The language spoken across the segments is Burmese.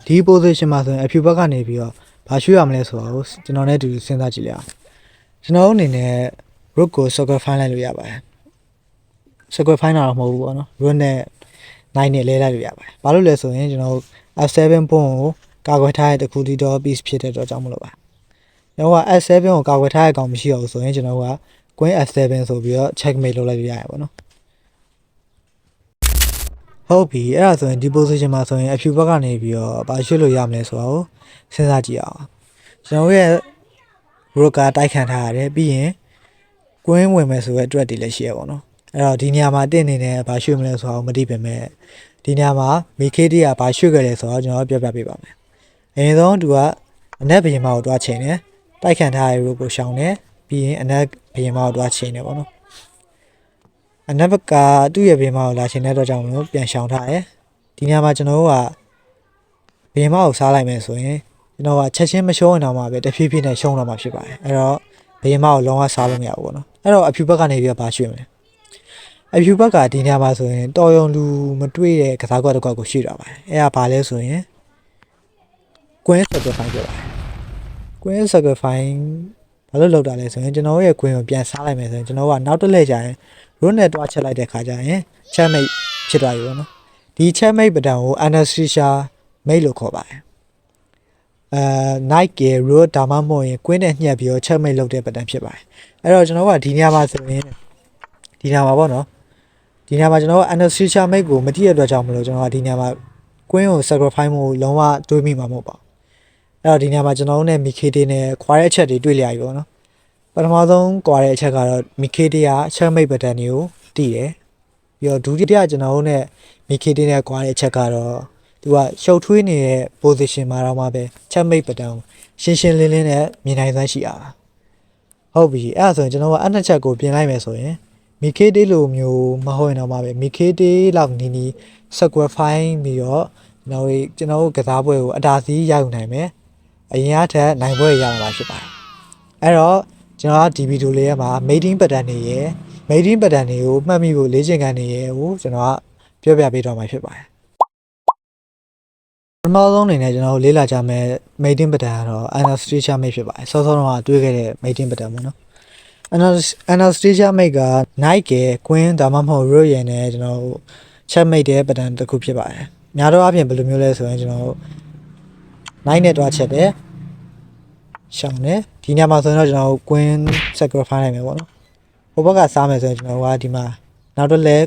ဒီ position မှာဆိုရင်အဖြူဘက်ကနေပြီးတော့ဘာရွှေ့ရမလဲဆိုတော့ကျွန်တော်နဲ့အတူစဉ်းစားကြည့်လိုက်အောင်ကျွန်တော်အနေနဲ့ rook ကို circle find လိုက်လို့ရပါတယ် circle find တာတော့မဟုတ်ဘူးပေါ့နော် rook နဲ့ 9နဲ့လဲလိုက်လို့ရပါတယ်ဘာလို့လဲဆိုရင်ကျွန်တော် f7 ပွန်းကိုကာကွယ်ထားတဲ့တစ်ခုတည်းတော့ piece ဖြစ်တဲ့အတွက်ကြောင့်မလို့ပါကျွန်တော်က f7 ကိုကာကွယ်ထားတဲ့ကောင်မရှိအောင်ဆိုရင်ကျွန်တော်က queen f7 ဆိုပြီးတော့ checkmate လုပ်လိုက်လို့ရရပါတော့ဟုတ်ပြီအဲ့ဒါဆိုရင်ဒီ position မှာဆိုရင်အဖြူဘက်ကနေပြီးတော့ဘာရွှေ့လို့ရမလဲဆိုတော့စဉ်းစားကြည့်အောင်ကျွန်တော်ရဲ့ rook ကတိုက်ခံထားရတယ်ပြီးရင် queen ဝင်မယ်ဆိုတဲ့အတွက်တွေလည်းရှိရပါတော့အဲ့တော့ဒီနေရာမှာတင်းနေတယ်ဘာရွှေ့မလဲဆိုတော့မသိပေမဲ့ဒီနေရာမှာ mk တည်းကဘာရွှေ့ခဲ့လဲဆိုတော့ကျွန်တော်ပြပြပေးပါမယ်အရင်ဆုံးသူကအနက်ဘရင်မကိုတွားချိန်တယ်တိုက်ခံထားတဲ့ rook ကိုရှောင်တယ်ပြီးရင်အနက်ဘရင်မကိုတွားချိန်တယ်ပေါ့နော်အနက်ဘက်ကသူ့ရဲ့ဘရင်မကိုလာချိန်တဲ့အတွက်ကြောင့်မလို့ပြန်ရှောင်ထားတယ်ဒီနေရာမှာကျွန်တော်တို့ကဘရင်မကိုစားလိုက်မယ်ဆိုရင်ကျွန်တော်ကချက်ချင်းမရှုံးရင်တော့မှပဲတဖြည်းဖြည်းနဲ့ရှုံးတော့မှာဖြစ်ပါတယ်အဲ့တော့ဘရင်မကိုလုံးဝစားလို့မရဘူးပေါ့နော်အဲ့တော့အဖြူဘက်ကနေပြီးတော့ဘာရွှေ့မလဲအဖြူဘက်ကဒီနေရာမှာဆိုရင်တော်ရုံလူမတွေ့တဲ့ကစားကွက်တစ်ကွက်ကိုရွှေ့တာပါတယ်အဲ့ဒါဘာလဲဆိုရင် queen sacrifice ပြောပါတယ် queen sacrifice ဘာလို့လောက်တာလဲဆိုရင်ကျွန်တော်ရဲ့ queen ကိုပြန်စားလိုက်မယ်ဆိုရင်ကျွန်တော်ကနောက်တစ်လှည့်ကျရင် rook နဲ့တွားချက်လိုက်တဲ့ခါကျရင် checkmate ဖြစ်သွားပြီပေါ့နော်ဒီ checkmate ပဒံကို anesthesia mate လို့ခေါ်ပါတယ်knight က rook ဒါမှမဟုတ်ရင် queen နဲ့ညှက်ပြီးတော့ checkmate လုပ်တဲ့ပဒံဖြစ်ပါတယ်အဲ့တော့ကျွန်တော်ကဒီနေရာမှာဆိုရင်ဒီနေရာမှာပေါ့နော်ဒီနေရာမှာကျွန်တော်က anesthesia mate ကိုမတိရတဲ့အတွက်ကြောင့်မလို့ကျွန်တော်ကဒီနေရာမှာ queen ကို sacrifice မို့လုံးဝတွေးမိမှာမဟုတ်ပါဘူးအဲ့တော့ဒီနေရာမှာကျွန်တော်တို့နဲ့ Mikete နဲ့ခွာတဲ့အချက်တွေတွေ့လျာပြီပေါ့နော်ပထမဆုံးခွာတဲ့အချက်ကတော့ Mikete က checkmate ပဒံတွေကိုတည်တယ်ပြီးတော့ဒုတိယကျွန်တော်တို့နဲ့ Mikete နဲ့ခွာတဲ့အချက်ကတော့သူကရှုပ်ထွေးနေတဲ့ position မှာတော့မှပဲ checkmate ပဒံကိုရှင်းရှင်းလင်းလင်းနဲ့မြင်နိုင်စွမ်းရှိတာဟုတ်ပြီအဲ့ဒါဆိုရင်ကျွန်တော်ကအဲ့နှစ်ချက်ကိုပြင်လိုက်မယ်ဆိုရင် Mikete လိုမျိုးမဟုတ်ရင်တော့မှပဲ Mikete လောက်နီးနီး sacrifice ပြီးတော့ကျွန်တော်တို့ကစားပွဲကိုအတားစီးရောက်နိုင်မယ်အရင်အထက်နိုင်ပွဲရမှာဖြစ်ပါတယ်အဲ့တော့ကျွန်တော်ဒီဗီဒီယိုလေးမှာ mating pattern တွေရယ် mating pattern တွေကိုမှတ်မိဖို့လေ့ကျင့်ခန်းတွေရယ်ကိုကျွန်တော်ကပြောပြပေးတော့မှာဖြစ်ပါတယ်ပထမဆုံးအနေနဲ့ကျွန်တော်လေ့လာကြမယ် mating pattern ကတော့ anesthesia mate ဖြစ်ပါတယ်စောစောတော့တွေးခဲ့တဲ့ mating pattern ပေါ့နော် anesthesia mate က knight က queen ဒါမှမဟုတ် rook ရယ်နဲ့ကျွန်တော် checkmate တဲ့ pattern တစ်ခုဖြစ်ပါတယ်များတော့အပြင်ဘယ်လိုမျိုးလဲဆိုရင်ကျွန်တော်9နဲ့တွားချက်တယ်ရှောင်းတယ်ဒီညမှာဆိုရင်တော့ကျွန်တော် queen sacrifice နိုင်မယ်ပေါ့နော်ဟိုဘက်ကစားမယ်ဆိုရင်ကျွန်တော်ကဒီမှာနောက်တော့လဲ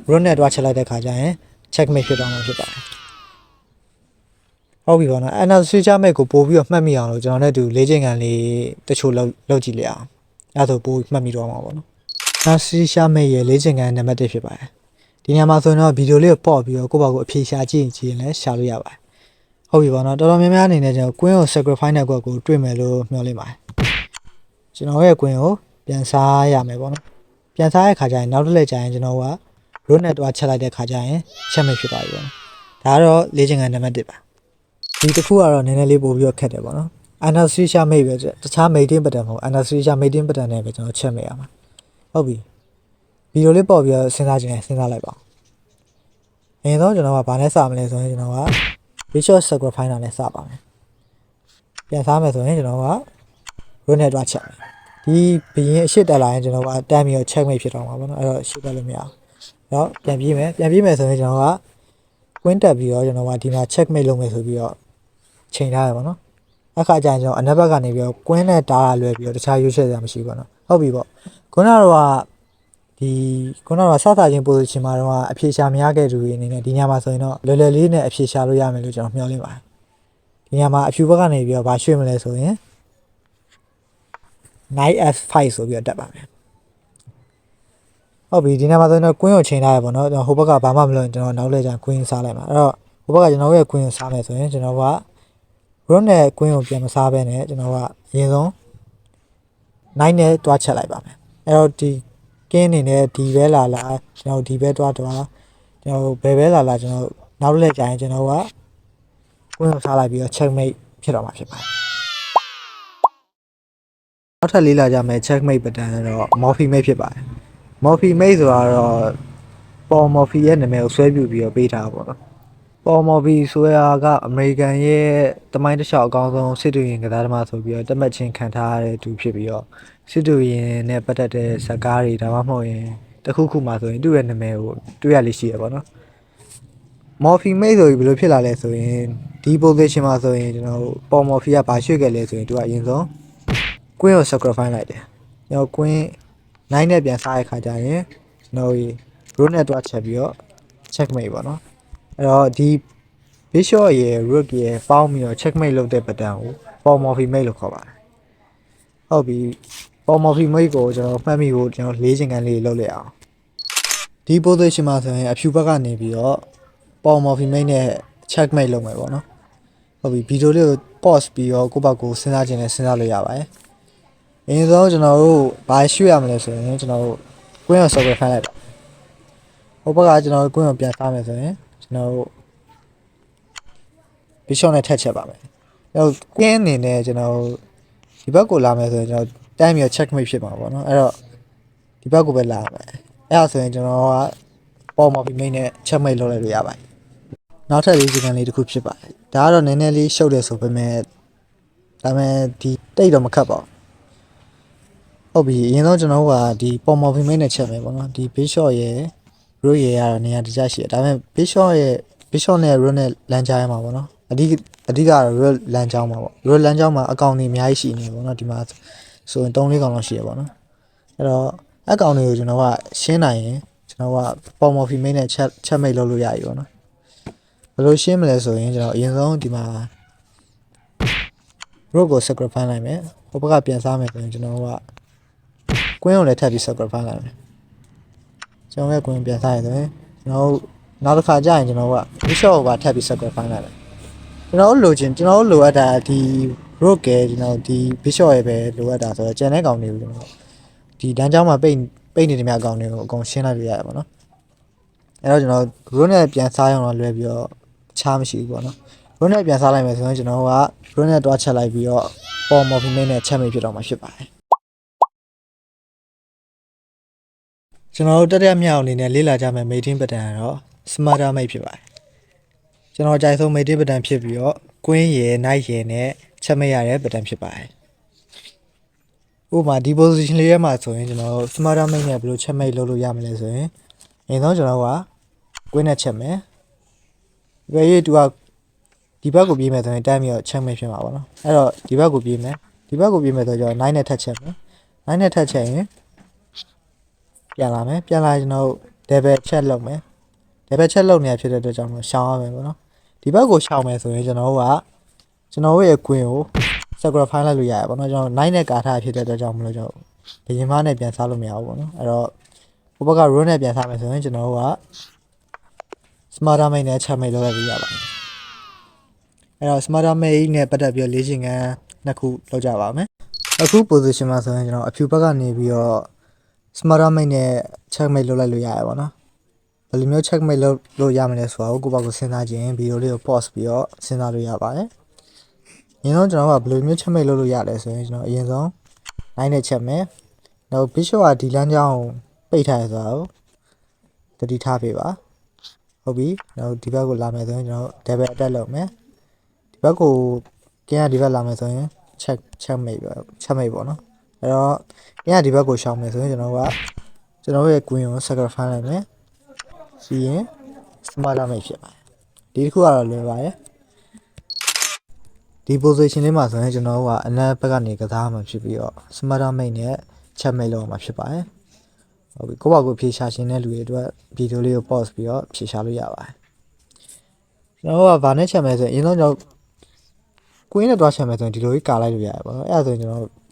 rook နဲ့တွားချက်လိုက်တဲ့ခါကျရင် checkmate ဖြစ်သွားမှာဖြစ်ပါတယ်ဟုတ်ပြီပေါ့နော် anesthesia mate ကိုပို့ပြီးတော့မှတ်မိအောင်လို့ကျွန်တော်နဲ့တူလေ့ကျင့်ခန်းလေးတချို့လုပ်ကြည့်လိုက်အောင်အဲဒါဆိုပို့မှတ်မိတော့မှာပေါ့နော် anesthesia mate ရဲ့လေ့ကျင့်ခန်းနံပါတ်1ဖြစ်ပါတယ်ဒီညမှာဆိုရင်တော့ဗီဒီယိုလေးကိုပေါ့ပြီးတော့ကိုယ့်ဘာကိုအဖြေရှာကြည့်ရင်လည်းရှာလို့ရပါတယ်ဟုတ်ပြီပေါ့နော်တော်တော်များများအနေနဲ့ကျွန်တော် queen ကို sacrifice တဲ့ကွက်ကိုတွေ့မယ်လို့မျှော်လင့်ပါတယ်ကျွန်တော်ရဲ့ queen ကိုပြန်စားရမယ်ပေါ့နော်ပြန်စားတဲ့ခါကျရင်နောက်တစ်လက်ကျရင်ကျွန်တော်က rook နဲ့တွားချက်လိုက်တဲ့ခါကျရင်ချက်မိတ်ဖြစ်သွားပြီပေါ့နော်ဒါကတော့လေ့ကျင့်ခန်းနံပါတ်1ပါဒီတစ်ခုကတော့နည်းနည်းလေးပို့ပြီးတော့ခက်တယ်ပေါ့နော် anesthesia mate ပဲတခြား mating pattern မဟုတ် anesthesia mating pattern နဲ့ပဲကျွန်တော်ချက်မိရမှာဟုတ်ပြီဗီဒီယိုလေးပေါ့ပြီးတော့စဉ်းစားကြည့်နေစဉ်းစားလိုက်ပါအရင်ဆုံးကျွန်တော်ကဘာနဲ့စမလဲဆိုရင်ကျွန်တော်က bishop sacrifice နဲ့စပါမယ်ပြန်စားမယ်ဆိုရင်ကျွန်တော်က rook နဲ့တွားချက်မယ်ဒီဘရင်အရှိတက်လာရင်ကျွန်တော်ကတန်းပြီးတော့ checkmate ဖြစ်တော့မှာပေါ့နော်အဲ့တော့ရှေ့တက်လို့မရဘူးအဲ့တော့ပြန်ပြေးမယ်ဆိုရင်ကျွန်တော်က queen တက်ပြီးတော့ကျွန်တော်ကဒီမှာ checkmate လုပ်မယ်ဆိုပြီးတော့ချိန်ထားရပါတော့အခါကျရင်ကျွန်တော်အနက်ဘက်ကနေပြီးတော့ queen နဲ့တားတာလွယ်ပြီးတော့တခြားရွေးချယ်စရာမရှိဘူးပေါ့နော်ဟုတ်ပြီပေါ့ခုနကတော့စသချင်း position မှာတော့အဖြေရှာမရခဲ့သူတွေအနေနဲ့ဒီညမှာဆိုရင်တော့လွယ်လွယ်လေးနဲ့အဖြေရှာလို့ရမယ်လို့ကျွန်တော်မျှော်လင့်ပါတယ်ဒီညမှာအဖြူဘက်ကနေပြီးတော့ဗာရွှေ့မလဲဆိုရင် knight f5 ဆိုပြီးတော့တက်ပါမယ်ဟုတ်ပြီဒီညမှာဆိုရင်တော့ queen ကိုချိန်ထားရပါတော့ဟိုဘက်ကဘာမှမလုပ်ရင်ကျွန်တော်နောက်လဲကျရင် queen စားလိုက်မှာအဲ့တော့ဟိုဘက်ကကျွန်တော်ရဲ့ queen ကိုစားမယ်ဆိုရင်ကျွန်တော်က rook နဲ့ queen ကိုပြန်မစားဘဲနဲ့ကျွန်တော်ကအရင်ဆုံး knight နဲ့တွားချက်လိုက်ပါမယ်အဲ့တော့ဒီကင်းအနေနဲ့ဒီပဲလာကျွန်တော်ဒီပဲတွားကျွန်တော်ဘယ်ပဲလာကျွန်တော်နောက်လက်ကြရင်ကျွန်တော်ကကွင်းကိုစားလိုက်ပြီးတော့ checkmate ဖြစ်တော့မှာဖြစ်ပါတယ်နောက်ထပ်လေးလာကြမယ် checkmate pattern တော့ morphy mate ဖြစ်ပါတယ် morphy mate ဆိုတာတော့ပေါ် morphy ရဲ့နာမည်ကိုဆွဲပြပြီးတော့ပေးထားပါတော့ ပေါ်မော်ဘီဆိုရာကအမေရိကန်ရဲ့တမိုင်းတစ်လျှောက်အကောင်းဆုံးစစ်တူရင်ကစားသမားဆိုပြီးတော့တတ်မှတ်ခြင်းခံထားရတဲ့သူဖြစ်ပြီးတော့စစ်တူရင်နဲ့ပတ်သက်တဲ့ဇာတ်ကားတွေဒါမှမဟုတ်ရင်တစ်ခုခုမှဆိုရင်သူ့ရဲ့နာမည်ကိုတွေ့ရလိမ့်ရှိရပါတော့မော်ဖီမိတ်ဆိုပြီးဘယ်လိုဖြစ်လာလဲဆိုရင်ဒီ position မှာဆိုရင်ကျွန်တော်တို့ပေါ်မော်ဖီကဘာရွှေ့ခဲ့လဲဆိုရင်သူကအရင်ဆုံး queen ကို sacrifice လိုက်တယ်ကျွန်တော် queen 9နဲ့ပြန်စားရခါကြရင်ကျွန်တော် rook နဲ့တွားချက်ပြီးတော့ checkmate ပေါ့နော်အဲ့တော့ဒီ bishop ရဲ့ rook ရဲ့ပေါင်းပြီးတော့ checkmate လုပ်တဲ့ pattern ကိုပေါ်မော်ဖီမိတ်လို့ခေါ်ပါတယ်ဟုတ်ပြီပေါ်မော်ဖီမိတ်ကိုကျွန်တော်မှတ်မိဖို့ကျွန်တော်၄ချိန်ကန်လေးလုပ်လိုက်အောင်ဒီ position မှာဆိုရင်အဖြူဘက်ကနေပြီးတော့ပေါ်မော်ဖီမိတ်နဲ့ checkmate လုပ်မယ်ပေါ့နော်ဟုတ်ပြီဗီဒီယိုလေးကို pause ပြီးတော့ကိုယ့်ဘက်ကိုစဉ်းစားခြင်းနဲ့စဉ်းစားလို့ရပါတယ်အရင်ဆုံးကျွန်တော်တို့ဘာရွှေ့ရမလဲဆိုရင်ကျွန်တော်တို့ queen ကို circle ခိုင်းလိုက်ပါဟိုဘက်ကကျွန်တော်တို့ queen ကိုပြန်စားမယ်ဆိုရင်ကျွန်တော်တို့ bishop နဲ့ထက်ချက်ပါမယ်အဲ့တော့ queen အနေနဲ့ကျွန်တော်ဒီဘက်ကိုလာမယ်ဆိုရင်ကျွန်တော်တိုင်းပြီး checkmate ဖြစ်မှာပေါ့နော်အဲ့တော့ဒီဘက်ကိုပဲလာမယ်အဲ့ဒါဆိုရင်ကျွန်တော်ကပေါ်မော်ဖီမိတ်နဲ့ checkmate လုပ်လိုက်လို့ရပါတယ်နောက်ထပ်လေးစီကံလေးတစ်ခုဖြစ်ပါတယ်ဒါကတော့နည်းနည်းလေးရှုပ်တယ်ဆိုပေမဲ့ဒါပေမဲ့ဒီတိတ်တော့မခတ်ပါဘူးဟုတ်ပြီအရင်ဆုံးကျွန်တော်တို့ကဒီပေါ်မော်ဖီမိတ်နဲ့ချက်မယ်ပေါ့နော်ဒီ bishop ရဲ့ rook ရဲ့ကတော့နေရာတကျရှိတယ်ဒါပေမဲ့ bishop နဲ့ rook နဲ့လမ်းကြားရမှာပေါ့နော်အဓိကတော့ rook လမ်းကြောင်းမှာပေါ့ rook လမ်းကြောင်းမှာအကောင်တွေအများကြီးရှိနေပေါ့နော်ဒီမှာဆိုရင်3-4ကောင်လောက်ရှိရပေါ့နော်အဲ့တော့အကောင်တွေကိုကျွန်တော်ကရှင်းနိုင်ရင်ကျွန်တော်ကပေါ်မော်ဖီမိတ်နဲ့ချက်မိတ်လုပ်လို့ရပြီပေါ့နော်ဘယ်လိုရှင်းမလဲဆိုရင်ကျွန်တော်အရင်ဆုံးဒီမှာ rook ကို sacrifice လိုက်မယ်ဟိုဘက်ကပြန်စားမယ်ဆိုရင်ကျွန်တော်က queen ကိုလည်းထပ်ပြီး sacrifice လိုက်မယ်ကျွန်တော်ရဲ့ queen ပြန်စားရဆိုရင်ကျွန်တော်နောက်တစ်ခါကျရင်ကျွန်တော်က bishop ကိုပါထပ်ပြီး sacrifice လိုက်မယ်ကျွန်တော်လိုအပ်တာဒီ rook ကကျွန်တော်ဒီ bishop ရဲ့ပဲလိုအပ်တာဆိုတော့ကျန်တဲ့ကောင်တွေကိုကျွန်တော်ဒီတန်းချောင်းမှာပိတ်နေတဲ့များကောင်တွေကိုအကုန်ရှင်းလိုက်ပြရတယ်ပေါ့နော်အဲ့တော့ကျွန်တော် rook နဲ့ပြန်စားရအောင်လွယ်ပြီးတော့ချားမရှိဘူးပေါ့နော် rook နဲ့ပြန်စားလိုက်မယ်ဆိုရင်ကျွန်တော်က rook နဲ့တွားချက်လိုက်ပြီးတော့ပေါ်မော်ဖီမိတ်နဲ့ချက်မိတ်ဖြစ်တော့မှာဖြစ်ပါတယ်ကျွန်တော်တို့တတိယမြောက်အနေနဲ့လေ့လာကြမယ့် mating pattern ကတော့ smarter mate ဖြစ်ပါတယ်ကျွန်တော်အကြိုက်ဆုံး mating pattern ဖြစ်ပြီးတော့ queen ရယ် knight ရယ်နဲ့ချက်မိတ်ရတဲ့ pattern ဖြစ်ပါတယ်ဥပမာဒီ position လေးထဲမှာဆိုရင်ကျွန်တော် smarter mate နဲ့ဘယ်လိုချက်မိတ်လုပ်လို့ရမလဲဆိုရင်အရင်ဆုံးကျွန်တော်က queen နဲ့ချက်မယ်ဘယ်ရေးသူကဒီဘက်ကိုပြေးမယ်ဆိုရင်တန်းပြီးတော့ချက်မိတ်ဖြစ်မှာပေါ့နော်အဲ့တော့ဒီဘက်ကိုပြေးမယ်ဆိုတော့ကျွန်တော် knight နဲ့ထပ်ချက်မယ် knight နဲ့ထပ်ချက်ရင်ပြန်လာမယ်ပြန်လာရင်ကျွန်တော် double check လုပ်မယ် double check လုပ်နေရဖြစ်တဲ့အတွက်ကြောင့်ရှောင်ရမယ်ပေါ့နော်ဒီဘက်ကိုရှောင်မယ်ဆိုရင်ကျွန်တော်တို့ရဲ့ queen ကို sacrifice လိုက်လို့ရတယ်ပေါ့နော်ကျွန်တော် knight နဲ့ကာထားဖြစ်တဲ့အတွက်ကြောင့်မလို့ကျွန်တော်ဘရင်မနဲ့ပြန်စားလို့မရဘူးပေါ့နော်အဲ့တော့ဟိုဘက်က rook နဲ့ပြန်စားမယ်ဆိုရင်ကျွန်တော်တို့က smarter mate နဲ့ check mate လုပ်လိုက်လို့ရပါတယ်အဲ့တော့ smarter mate နဲ့ပတ်သက်ပြီးလေ့ကျင့်ခန်းနှစ်ခုလုပ်ကြပါမယ်အခု position မှာဆိုရင်ကျွန်တော်အဖြူဘက်ကနေပြီးတော့ smarter mate နဲ့ check mate လုပ်လိုက်လို့ရတယ်ပေါ့နော်ဘယ်လိုမျိုး check mate လုပ်လို့ရမလဲဆိုတာကိုကိုယ့်ဘက်ကိုစဉ်းစားခြင်းဗီဒီယိုလေးကို pause ပြီးတော့စဉ်းစားလို့ရပါတယ်အရင်ဆုံးကျွန်တော်ကဘယ်လိုမျိုး check mate လုပ်လို့ရလဲဆိုရင်ကျွန်တော်အရင်ဆုံး knight နဲ့ချက်မယ်နောက် bishop ကဒီလမ်းကြောင်းကိုပိတ်ထားရဆိုတော့တတိထားပေးပါဟုတ်ပြီနောက်ဒီဘက်ကိုလာမယ်ဆိုရင်ကျွန်တော် double attack လုပ်မယ်ဒီဘက်ကိုကင်းကဒီဘက်လာမယ်ဆိုရင် check mate ပေါ့နော်အဲ့တော့ကင်းကဒီဘက်ကိုရှောင်မယ်ဆိုရင်ကျွန်တော်ရဲ့ queen ကို sacrifice လိုက်မယ်ပြီးရင် smarter mate ဖြစ်ပါတယ်ဒီတစ်ခုကတော့လွယ်ပါတယ်ဒီ position လေးမှာဆိုရင်ကျွန်တော်တို့ကအနက်ဘက်ကနေကစားမှာဖြစ်ပြီးတော့ smarter mate နဲ့ check mate လုပ်မှာဖြစ်ပါတယ်ဟုတ်ပြီကိုယ့်ဘာကိုဖြေရှာခြင်းတဲ့လူတွေအတွက်ဗီဒီယိုလေးကို pause ပြီးတော့ဖြေရှာလို့ရပါတယ်ကျွန်တော်တို့ကဗာနဲ့ချက်မယ်ဆိုရင်အရင်ဆုံးကျွန်တော် queen နဲ့တွားချက်မယ်ဆိုရင်ဒီလိုကြီးကာလိုက်လို့ရတယ်ပေါ့နော်အဲ့ဒါဆိုရင်ကျွန်တော်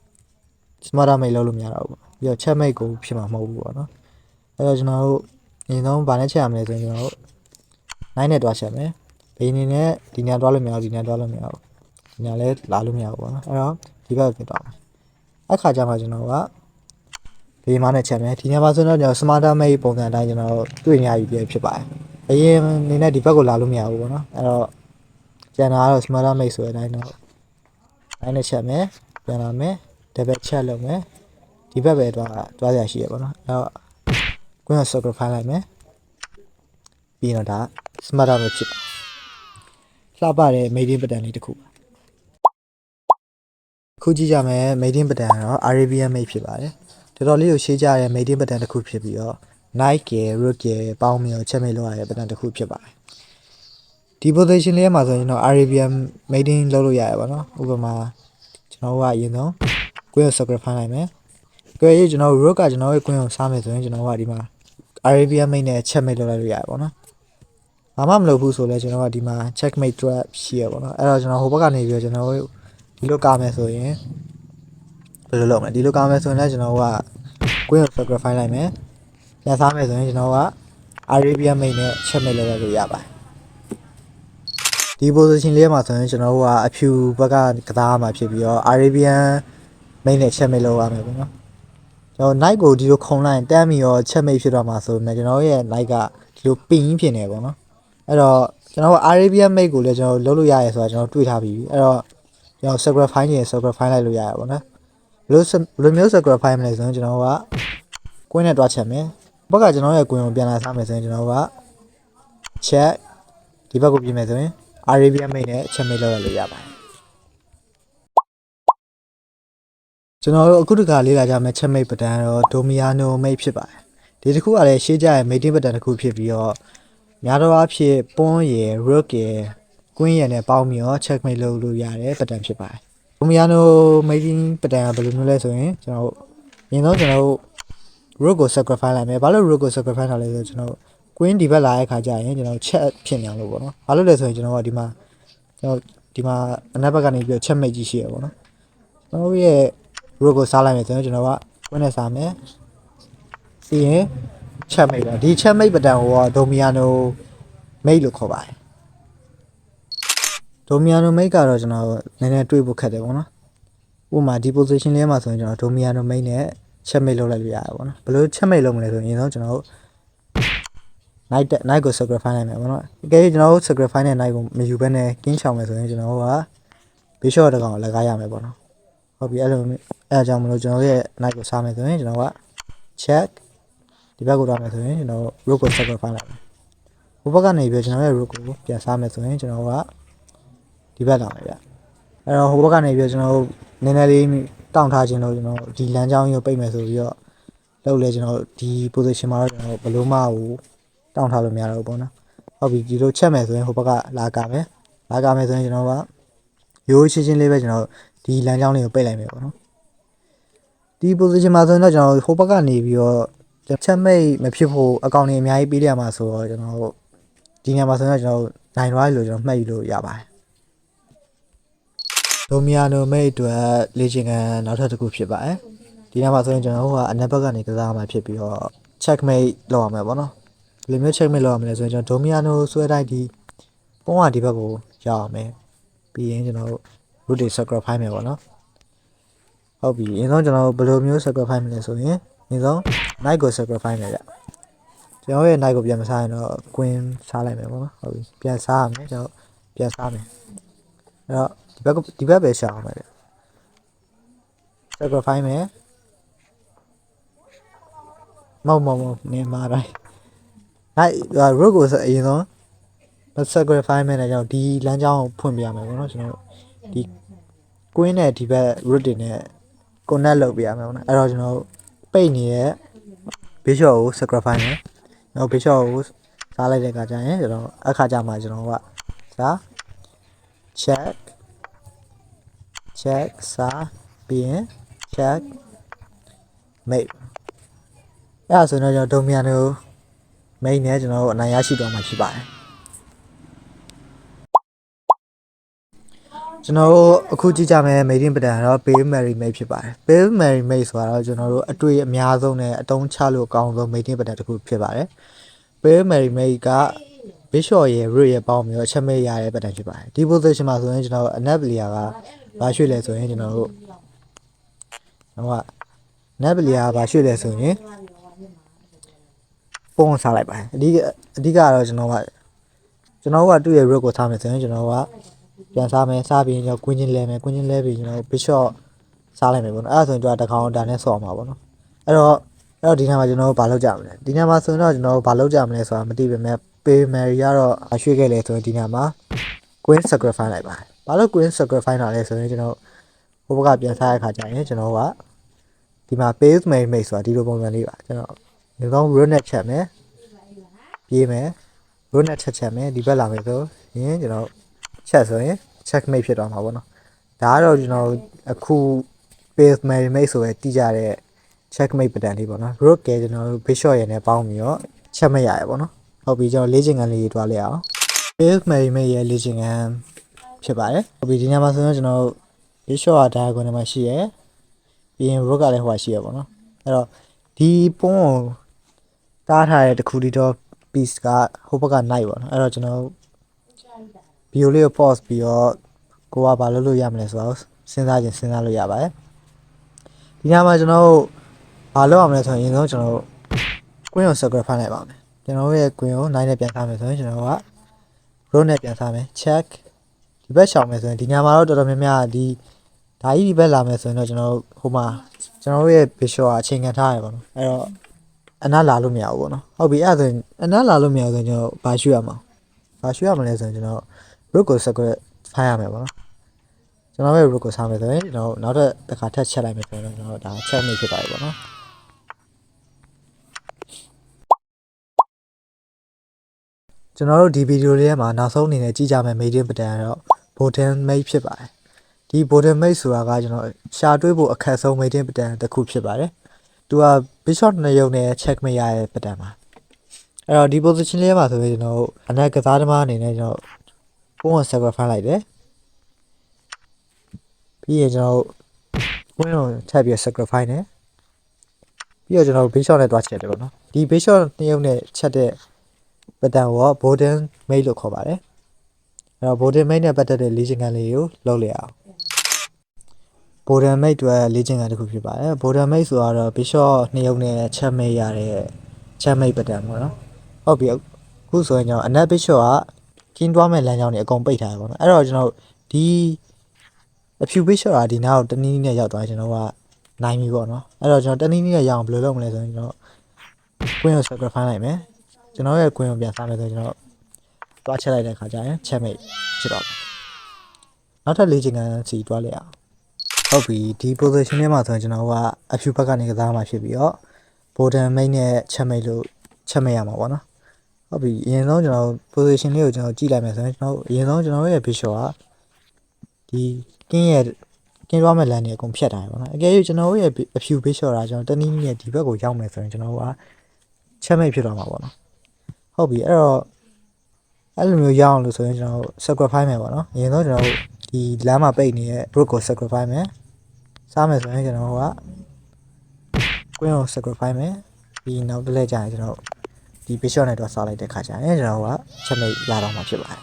smarter mate လုပ်လို့မရတော့ဘူးပြီးတော့ check mate ကိုဖြစ်မှာမဟုတ်ဘူးပေါ့နော်အဲ့တော့ကျွန်တော်တို့အရင်ဆုံးဗာနဲ့ချက်ရမယ်ဆိုရင်ကျွန်တော်တို့ knight နဲ့တွားချက်မယ်ဘယ်နေနဲ့ဒီနေရာတွားလို့မရဘူးဒီနေရာတွားလို့မရဘူးဒီနေရာလဲလာလို့မရဘူးပေါ့နော်အဲ့တော့ဒီဘက်ကိုတွားမယ်အခါကျမှကျွန်တော်ကဘေးမနဲ့ချက်မယ်ဒီနေရာမှာဆိုတော့ကျွန်တော် smarter mate ပုံစံအတိုင်းကျွန်တော်တွေ့နေရပြီဖြစ်ပါတယ်အရင်နေနဲ့ဒီဘက်ကိုလာလို့မရဘူးပေါ့နော်အဲ့တော့ကျန်တာကတော့ smarter mate ဆိုတဲ့အတိုင်းတော့အဲ့နဲ့ချက်မယ်ပြန်လာမယ် double check လုပ်မယ်ဒီဘက်ပဲတွားရရှိရပေါ့နော်အဲ့တော့ queen ကို sacrifice လိုက်မယ်ပြီးတော့ဒါ smarter mate ဖြစ်ပါ လှပတဲ့ mating pattern လေးတစ်ခုပါခုကြည့်ကြမယ် mating pattern ကတော့ Arabian made ဖြစ်ပါတယ်တော်တော်လေးကိုရှေးကြတဲ့ mating pattern တစ်ခုဖြစ်ပြီးတော့ Nike ရယ် Rook ရယ်ပေါင်းပြီးတော့ချက်မိတ်လောက်ရတဲ့ pattern တစ်ခုဖြစ်ပါတယ်ဒီ position လေးမှာဆိုရင်တော့ Arabian mating လုပ်လို့ရတယ်ပေါ့နော်ဥပမာကျွန်တော်ကအရင်ဆုံး queen ကို sacrifice လိုက်မယ်ကြွယ်ရေးကျွန်တော် Rook ကကျွန်တော်ရဲ့ queen ကိုစားမယ်ဆိုရင်ကျွန်တော်ကဒီမှာ Arabian mate နဲ့ချက်မိတ်လုပ်လိုက်လို့ရတယ်ပေါ့နော်ဘာမှမလုပ်ဘူးဆိုလဲကျွန်တော်ကဒီမှာ checkmate trap ရှိရပေါ့နော်အဲ့တော့ကျွန်တော်ဟိုဘက်ကနေပြီးတော့ကျွန်တော်ဒီလိုကာမယ်ဆိုရင်ဘယ်လိုလုပ်မလဲဒီလိုကာမယ်ဆိုရင်လည်းကျွန်တော်က queen ကို sacrifice လိုက်မယ်ပြန်စားမယ်ဆိုရင်ကျွန်တော်က Arabian mate နဲ့ checkmate လုပ်လိုက်လို့ရပါတယ်ဒီ position လေးမှာဆိုရင်ကျွန်တော်ကအဖြူဘက်ကကစားမှာဖြစ်ပြီးတော့ Arabian mate နဲ့ checkmate လုပ်ရမယ်ပေါ့နော်ကျွန်တော် knight ကိုဒီလိုခုံလိုက်ရင်တန်းပြီးတော့ checkmate ဖြစ်တော့မှာဆိုပေမဲ့ကျွန်တော်ရဲ့ knight ကဒီလိုပင်းဖြစ်နေပေါ့နော်အဲ့တော့ကျွန်တော်က Arabian mate ကိုလည်းကျွန်တော်လုပ်လို့ရရဲဆိုတာကျွန်တော်တွေ့ထားပြီးအဲ့တော့ကျွန်တော် sacrifice နေ sacrifice လိုက်လို့ရရပါတော့ဘယ်လိုမျိုး sacrifice မလဲဆိုရင်ကျွန်တော်က queen နဲ့တွားချက်မယ်ဘက်ကကျွန်တော်ရဲ့ queen ကိုပြန်လာစားမယ်ဆိုရင်ကျွန်တော်က check ဒီဘက်ကိုပြင်မယ်ဆိုရင် Arabian mate နဲ့ check mate လုပ်ရလို့ရပါတယ်ကျွန်တော်တို့အခုတခါလေးလာကြမယ် check mate pattern တော့ Domiano mate ဖြစ်ပါတယ်ဒီတစ်ခုကလည်းရှေးကြရဲ့ mating pattern တစ်ခုဖြစ်ပြီးတော့များသောအားဖြင့် pawn ရယ် rook ရယ် queen ရယ်နဲ့ပေါင်းပြီးတော့ checkmate လုပ်လို့ရတဲ့ pattern ဖြစ်ပါတယ်။ Domiano mating pattern ကဘယ်လိုမျိုးလဲဆိုရင်ကျွန်တော်အရင်ဆုံးကျွန်တော်တို့ rook ကို sacrifice လိုက်မယ်။ဘာလို့ rook ကို sacrifice လုပ်လဲဆိုတော့ကျွန်တော် queen ဒီဘက်လာတဲ့ခါကျရင်ကျွန်တော် check ဖြစ်နေအောင်လို့ပေါ့နော်။ဘာလို့လဲဆိုရင်ကျွန်တော်ကဒီမှာအနောက်ဘက်ကနေပြီးတော့ checkmate ကြီးရှိရပေါ့နော်။ကျွန်တော်ရဲ့ rook ကိုစားလိုက်မယ်ဆိုရင်ကျွန်တော်က queen နဲ့စားမယ်။ပြီးရင်ချက်မိတ်ပါဒီချက်မိတ်ပတန်ကိုတော့ Domiano mate လို့ခေါ်ပါတယ် Domiano mate ကတော့ကျွန်တော်နည်းနည်းတွေးဖို့ခက်တယ်ပေါ့နော်ဥပမာဒီ position လေးမှာဆိုရင်ကျွန်တော် Domiano mate နဲ့ချက်မိတ်လုပ်လိုက်လို့ရတယ်ပေါ့နော်ဘယ်လိုချက်မိတ်လုပ်မလဲဆိုရင်အရင်ဆုံးကျွန်တော် knight ကို sacrifice နိုင်မယ်ပေါ့နော်အကယ်၍ကျွန်တော် sacrifice နဲ့ knight ကိုမယူဘဲနဲ့ king ချောင်မယ်ဆိုရင်ကျွန်တော်က bishop တကောင်လက်ကားရမယ်ပေါ့နော်ဟုတ်ပြီအဲ့လိုအဲအကြောင်းမလို့ကျွန်တော်ရဲ့ knight ကိုစားမယ်ဆိုရင်ကျွန်တော်က checkဒီဘက်ကိုတော့မယ်ဆိုရင်ကျွန်တော် rook ကို sacrifice လိုက်မယ်ဟိုဘက်ကနေပြီးကျွန်တော်ရဲ့ rook ကိုပြန်စားမယ်ဆိုရင်ကျွန်တော်ကဒီဘက်လာမယ်ဗျအဲ့တော့ဟိုဘက်ကနေပြီးကျွန်တော်နည်းနည်းလေးတောင့်ထားခြင်းလို့ကျွန်တော်ဒီလမ်းကြောင်းကြီးကိုပိတ်မယ်ဆိုပြီးတော့လောက်လဲကျွန်တော်ဒီ position မှာတော့ကျွန်တော်ဘလို့မကိုတောင့်ထားလို့မရတော့ဘူးပေါ့နော်ဟုတ်ပြီဒီလိုချက်မယ်ဆိုရင်ဟိုဘက်ကလာကာမယ်ဆိုရင်ကျွန်တော်ကရိုးချင်းချင်းလေးပဲကျွန်တော်ဒီလမ်းကြောင်းလေးကိုပိတ်လိုက်မယ်ပေါ့နော်ဒီ position မှာဆိုရင်တော့ကျွန်တော်ဟိုဘက်ကနေပြီးတော့ချက်မိတ်မဖြစ်ဖို့အကောင့်တွေအများကြီးပေးရမှာဆိုတော့ကျွန်တော်ဒီနေရာမှာဆိုရင်ကျွန်တော်နိုင်သွားပြီလို့ကျွန်တော်မှတ်ယူလို့ရပါတယ် Domiano mate အတွက်လေ့ကျင့်ခန်းနောက်ထပ်တစ်ခုဖြစ်ပါတယ်ဒီနေရာမှာဆိုရင်ကျွန်တော်ကအနက်ဘက်ကနေကစားမှာဖြစ်ပြီးတော့ checkmate လုပ်ရမှာပေါ့နော်ဘယ်လိုမျိုး checkmate လုပ်ရမလဲဆိုရင်ကျွန်တော် Domiano ဆွဲတိုင်းဒီပုံးကဒီဘက်ကိုရောက်အောင်မယ်ပြီးရင်ကျွန်တော် root တွေ sacrifice မယ်ပေါ့နော်ဟုတ်ပြီအရင်ဆုံးကျွန်တော်ဘယ်လိုမျိုး sacrifice မလဲဆိုရင်အရင်ဆုံး knight ကို sacrifice မယ်ဗျကျွန်တော်ရဲ့ knight ကိုပြန်မစားရင်တော့ queen စားလိုက်မယ်ပေါ့နော်ဟုတ်ပြီပြန်စားရမယ်ကျွန်တော်ပြန်စားမယ်အဲ့တော့ဒီဘက်ပဲရှာအောင်မယ်ဗျ sacrifice မယ်မဟုတ်နေမှာတိုင်း knight rook ကိုအရင်ဆုံး sacrifice မယ်နဲ့ကျွန်တော်ဒီလမ်းကြောင်းကိုဖွင့်ပြရမယ်ပေါ့နော်ကျွန်တော်ဒီ queen နဲ့ဒီဘက် root တွေနဲ့ connect လုပ်ပြရမယ်ပေါ့နော်အဲ့တော့ကျွန်တော်ပိတ်နေတဲ့ bishop ကို sacrifice မယ်နောက် bishop ကိုစားလိုက်တဲ့အခါကျရင်ကျွန်တော်အခါကျမှကျွန်တော်ကစာ check စားပြီးရင် check mate အဲ့ဒါဆိုတော့ကျွန်တော် Domiano mate နဲ့ကျွန်တော်အနိုင်ရရှိသွားမှာဖြစ်ပါတယ်ကျွန်တော်တို့အခုကြည့်ကြမယ် mating pattern ကတော့ Pale Mary mate ဖြစ်ပါတယ် Pale Mary mate ဆိုတာတော့ကျွန်တော်တို့အတွေ့အများဆုံးနဲ့အတုံးချလို့အကောင်းဆုံး mating pattern တစ်ခုဖြစ်ပါတယ် Pale Mary mate က bishop ရယ် rook ရယ်ပေါင်းပြီးတော့ချက်မိတ်ရတဲ့ pattern ဖြစ်ပါတယ်ဒီ position မှာဆိုရင်ကျွန်တော်အနက်ပလီယာကဘာရွှေ့လဲဆိုရင်ကျွန်တော်တို့နက်ပလီယာဘာရွှေ့လဲဆိုရင်ပုံစားလိုက်ပါတယ်အဓိကတော့ကျွန်တော်ကသူ့ရဲ့ rook ကိုထားမယ်ဆိုရင်ကျွန်တော်ကပြန်စားမယ်စားပြီးကျွန်တော် queen ချင်းလဲမယ် queen ချင်းလဲပြီးကျွန်တော် bishop စားလိုက်မယ်ပေါ့နော်အဲ့ဒါဆိုရင်ကျွန်တော်တကောင်ဒါနဲ့ဆော့အောင်ပါပေါ့နော်အဲ့တော့ဒီနေ့မှာကျွန်တော်ဘာလုပ်ကြမလဲဒီနေ့မှာဆိုရင်တော့ကျွန်တော်ဘာလုပ်ကြမလဲဆိုတာမသိပေမဲ့ Pale Mary ကတော့ရွှေ့ခဲ့လေဆိုရင်ဒီနေ့မှာ queen sacrifice လိုက်ပါတယ်ဘာလို့ queen sacrifice လာလဲဆိုရင်ကျွန်တော်ဟိုဘက်ကပြန်စားရခါကြရင်ကျွန်တော်ကဒီမှာ page mate ဆိုတာဒီလိုပုံစံလေးပါကျွန်တော်ဒီကောင် root နဲ့ချက်မယ်ပြေးမယ် root နဲ့ချက်မယ်ဒီဘက်လာမယ်ဆိုရင်ကျွန်တော်ချက်ဆိုရင် checkmate ဖြစ်သွားမှာပေါ့နော်ဒါကတော့ကျွန်တော်အခု page mate ဆိုရတီးကြတဲ့ checkmate ပတန်လေးပေါ့နော် rook ကကျွန်တော် bishop ရယ်နဲ့ပေါင်းပြီးတော့ချက်မရရပေါ့နော်ဟုတ်ပြီကျွန်တော်လေ့ကျင့်ခန်းလေးတွားလိုက်အောင် page mate ရဲ့လေ့ကျင့်ခန်းဖြစ်ပါတယ်ဟုတ်ပြီဒီညမှာဆိုရင်ကျွန်တော် bishop က diagonal မှာရှိရယ်ပြီးရင် rook ကလည်းဟိုရှိရယ်ပေါ့နော်အဲ့တော့ဒီပုံကိုတားထားတဲ့တခုဒီတော့ piece ကဟိုဘက်က knight ပေါ့နော်အဲ့တော့ကျွန်တော် video လေးကို pause ပြီးတော့ကိုကဘာလုပ်လို့ရမလဲဆိုတော့စဉ်းစားလို့ရပါတယ်ဒီညမှာကျွန်တော်ဘာလုပ်ရမလဲဆိုရင်အရင်ဆုံးကျွန်တော် queen ကို sacrifice လိုက်ပါမယ်ကျွန်တော်ရဲ့ queen ကို knight နဲ့ပြန်ထားမယ်ဆိုရင်ကျွန်တော်က rook နဲ့ပြန်ထားမယ် check ဒီဘက်ရှောင်မယ်ဆိုရင်ဒီညမှာတော့တော်တော်များများဒီဓာကြီးဒီဘက်လာမယ်ဆိုရင်တော့ကျွန်တော်ဟိုမှာကျွန်တော်ရဲ့ bishop ကအချိန်ခံထားရပါတော့အဲ့တော့အနားလာလို့မရဘူးပေါ့နော်ဟုတ်ပြီအဲ့ဒါဆိုရင်အနားလာလို့မရဘူးဆိုရင်ကျွန်တော်ဘာရွှေ့ရမှာလဲဆိုရင်ကျွန်တော် rook ကို sacrifice ရမယ်ပေါ့နော်ကျွန်တော်ရဲ့ rook ကိုစားမယ်ဆိုရင်ကျွန်တော်နောက်တစ်ခါထပ်ချက်လိုက်မယ်ဆိုရင်ကျွန်တော်ဒါ checkmate ဖြစ်သွားပြီပေါ့နော်ကျွန်တော်တို့ဒီဗီဒီယိုလေးထဲမှာနောက်ဆုံးအနေနဲ့ကြည့်ကြမယ် maiden ပတန်တော့ bottom mate ဖြစ်ပါတယ်ဒီ bottom mate ဆိုတာကကျွန်တော်ရှာတွေးဖို့အခက်ဆုံး maiden ပတန်တစ်ခုဖြစ်ပါတယ်သူက bishop နှစ်ရုပ်နဲ့ checkmate ရတဲ့ပတန်ပါအဲ့တော့ဒီ position လေးမှာဆိုရင်ကျွန်တော်အနက်ကစားသမားအနေနဲ့ကျွန်တော်ပုံကို sacrifice လိုက်တယ်ပြီးရင်ကျွန်တော်ကွင်းကိုထပ်ပြီး sacrifice နဲ့ပြီးတော့ကျွန်တော် bishop နဲ့တွားချက်တယ်ပေါ့နော်ဒီ bishop နှစ်ရုပ်နဲ့ချက်တဲ့ပတန်ကို bottom mate လို့ခေါ်ပါတယ်အဲ့တော့ bottom mate နဲ့ပတ်သက်တဲ့လေ့ကျင့်ခန်းလေးကိုလုပ်လိုက်အောင် bottom mate တွေလေ့ကျင့်ခန်းတစ်ခုဖြစ်ပါတယ် bottom mate ဆိုတော့ bishop နှစ်ရုပ်နဲ့ချက် mate ရတဲ့ ချက် mate ပတန်ပေါ့နော်ဟုတ်ပြီအခုဆိုရင်ကျွန်တော်အနက် bishop က king တွားမဲ့လမ်းကြောင်းတွေအကုန်ပိတ်ထားတယ်ပေါ့နော်အဲ့တော့ကျွန်တော်ဒီအဖြူ bishop ကဒီနားကိုတနည်းနည်းနဲ့ရောက်သွားကျွန်တော်ကနိုင်ပြီပေါ့နော်အဲ့တော့ကျွန်တော်တနည်းနည်းနဲ့ရအောင်ဘယ်လိုလုပ်မလဲဆိုရင်ကျွန်တော် queen ကို sacrifice လိုက်မယ်ကျွန်တော်ရဲ့ queen ကိုပြန်စားမယ်ဆိုရင်ကျွန်တော်တွားချက်လိုက်တဲ့အခါကျရင် checkmate ဖြစ်တော့မယ်နောက်ထပ်လေ့ကျင့်ခန်းစီတွားလိုက်အောင်ဟုတ်ပြီဒီ position ထဲမှာဆိုရင်ကျွန်တော်ကအဖြူဘက်ကနေကစားမှာဖြစ်ပြီးတော့ bottom mate နဲ့ checkmate လို့ချက်မရမှာပေါ့နော်ဟုတ်ပြီအရင်ဆုံးကျွန်တော် position လေးကိုကျွန်တော်ကြည့်လိုက်မယ်ဆိုရင်ကျွန်တော်အရင်ဆုံးကျွန်တော်ရဲ့ bishop ကဒီ king ရဲ့ king တွားမဲ့လမ်းတွေအကုန်ဖြတ်ထားတယ်ပေါ့နော်အကယ်၍ကျွန်တော်ရဲ့အဖြူ bishop ကကျွန်တော်တနည်းနည်းနဲ့ဒီဘက်ကိုရောက်မယ်ဆိုရင်ကျွန်တော်က checkmate ဖြစ်သွားမှာပေါ့နော်ဟုတ်ပြီအဲ့တော့အဲ့လိုမျိုးရအောင်လို့ဆိုရင်ကျွန်တော် sacrifice မယ်ပေါ့နော်အရင်ဆုံးကျွန်တော်ဒီလမ်းမှာပိတ်နေတဲ့ rook ကို sacrifice မယ်စားမယ်ဆိုရင်ကျွန်တော်က queen ကို sacrifice မယ်ပြီးနောက်တစ်လက်ကျရင်ကျွန်တော်ဒီ bishop နဲ့တော့စားလိုက်တဲ့ခါကျရင်ကျွန်တော်က checkmate ရတော့မှာဖြစ်ပါတယ်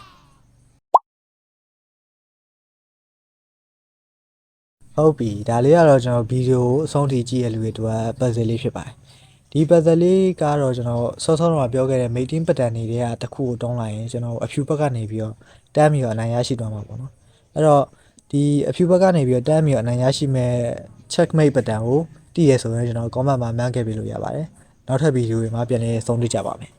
ဟုတ်ပြီဒါလေးကတော့ကျွန်တော်ဗီဒီယိုအဆုံးထိကြည့်ရလူတွေအတွက် puzzle လေးဖြစ်ပါတယ်ဒီ puzzle လေးကတော့ကျွန်တော်စောစောတော့ပြောခဲ့တဲ့ mating pattern တွေကတစ်ခုကိုတောင်းလိုက်ရင်ကျွန်တော်အဖြူဘက်ကနေပြီးတော့တန်းပြီးတော့အနိုင်ရရှိသွားမှာပေါ့နော်အဲ့တော့ဒီအဖြူဘက်ကနေပြီးတော့တန်းပြီးတော့အနိုင်ရရှိမဲ့ checkmate pattern ကိုတည်ရဆိုရင်ကျွန်တော် comment မှာ mark ခဲ့ပေးလို့ရပါတယ်နောက်ထပ်ဗီဒီယိုတွေမှာပြန်လည်ဆုံးတွေ့ကြပါမယ်